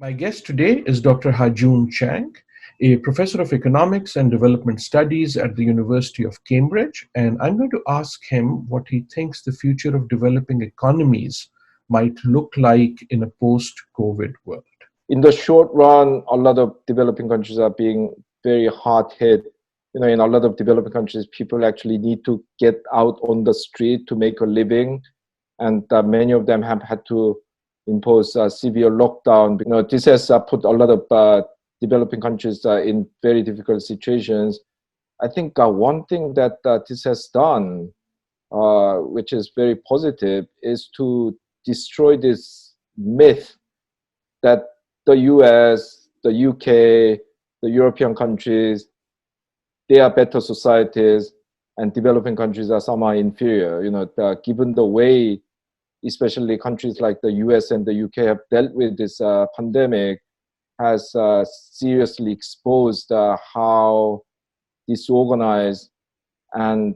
My guest today is Dr. Ha-Joon Chang, a professor of economics and development studies at the University of Cambridge, and I'm going to ask him what he thinks the future of developing economies might look like in a post-COVID world. In the short run, a lot of developing countries are being very hard hit. In a lot of developing countries, people actually need to get out on the street to make a living, and many of them have had to impose severe lockdown. This has put a lot of developing countries in very difficult situations. I think one thing that this has done, which is very positive, is to destroy this myth that the US, the UK, the European countries, they are better societies and developing countries are somehow inferior. Given the way, especially countries like the US and the UK have dealt with this pandemic, has seriously exposed how disorganized and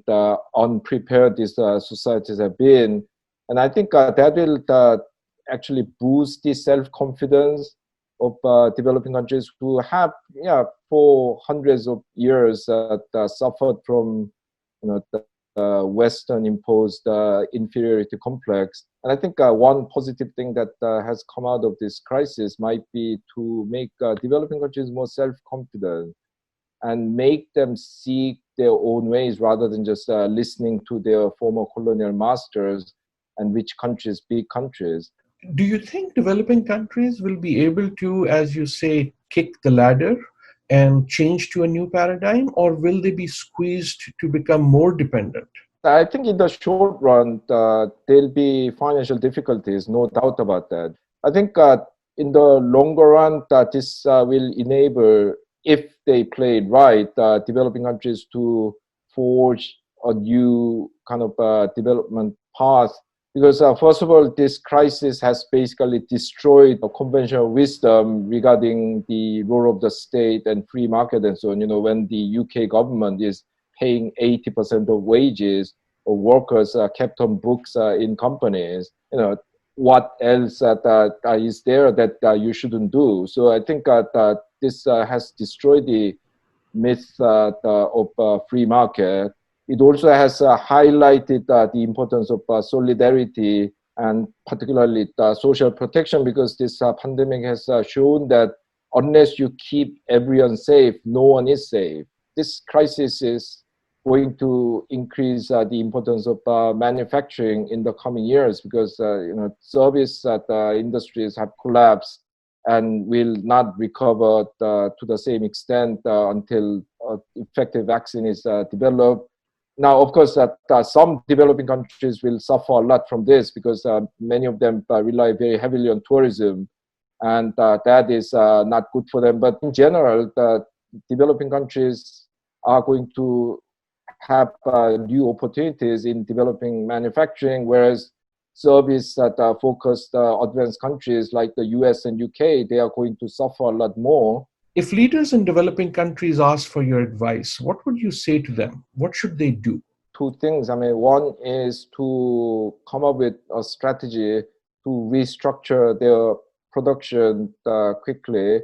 unprepared these societies have been. And I think that will actually boost the self-confidence of developing countries who have, for hundreds of years suffered from, the Western imposed inferiority complex. And I think one positive thing that has come out of this crisis might be to make developing countries more self-confident and make them seek their own ways rather than just listening to their former colonial masters and rich countries, big countries. Do you think developing countries will be able to, as you say, kick the ladder and change to a new paradigm, or will they be squeezed to become more dependent? I think in the short run, there'll be financial difficulties, no doubt about that. I think in the longer run, this will enable, if they play it right, developing countries to forge a new kind of development path. Because first of all, this crisis has basically destroyed the conventional wisdom regarding the role of the state and free market and so on. When the UK government is paying 80% of wages of workers kept on books in companies, what else is there that you shouldn't do? So I think that this has destroyed the myth of free market. It also has highlighted the importance of solidarity and particularly social protection, because this pandemic has shown that unless you keep everyone safe, no one is safe. This crisis is going to increase the importance of manufacturing in the coming years, because service industries have collapsed and will not recover to the same extent until effective vaccine is developed. Now, of course, some developing countries will suffer a lot from this, because many of them rely very heavily on tourism, and that is not good for them. But in general, the developing countries are going to have new opportunities in developing manufacturing, whereas service that are focused advanced countries like the US and UK, they are going to suffer a lot more. If leaders in developing countries ask for your advice, what would you say to them? What should they do? Two things. One is to come up with a strategy to restructure their production quickly.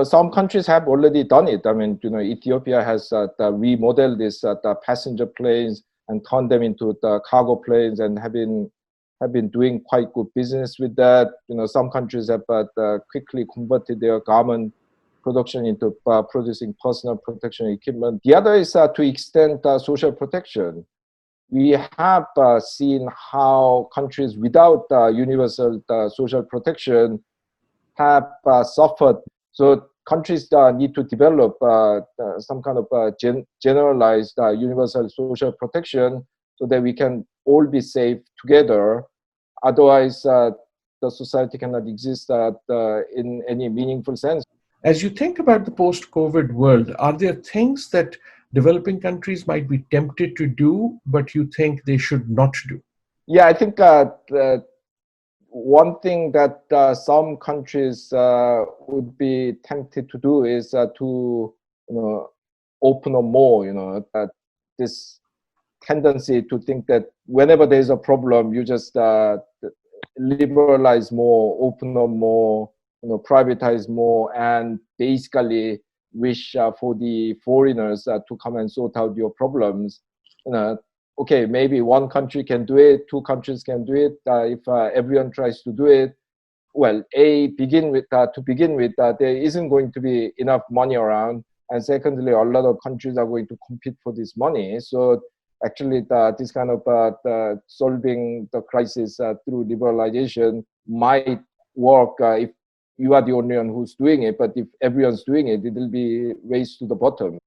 Some countries have already done it. Ethiopia has remodeled these passenger planes and turned them into the cargo planes, and have been doing quite good business with that. Some countries have quickly converted their garment production into producing personal protection equipment. The other is to extend social protection. We have seen how countries without universal social protection have suffered. So countries need to develop some kind of generalized universal social protection so that we can all be safe together. Otherwise, the society cannot exist in any meaningful sense. As you think about the post-COVID world, are there things that developing countries might be tempted to do, but you think they should not do? Yeah, I think one thing that some countries would be tempted to do is to open up more. This tendency to think that whenever there's a problem, you just liberalize more, open up more, privatize more and basically wish for the foreigners to come and sort out your problems. Okay, maybe one country can do it, two countries can do it. If everyone tries to do it, well, to begin with, there isn't going to be enough money around, and secondly, a lot of countries are going to compete for this money. So actually, this kind of solving the crisis through liberalization might work if you are the only one who's doing it. But if everyone's doing it, it will be raised to the bottom.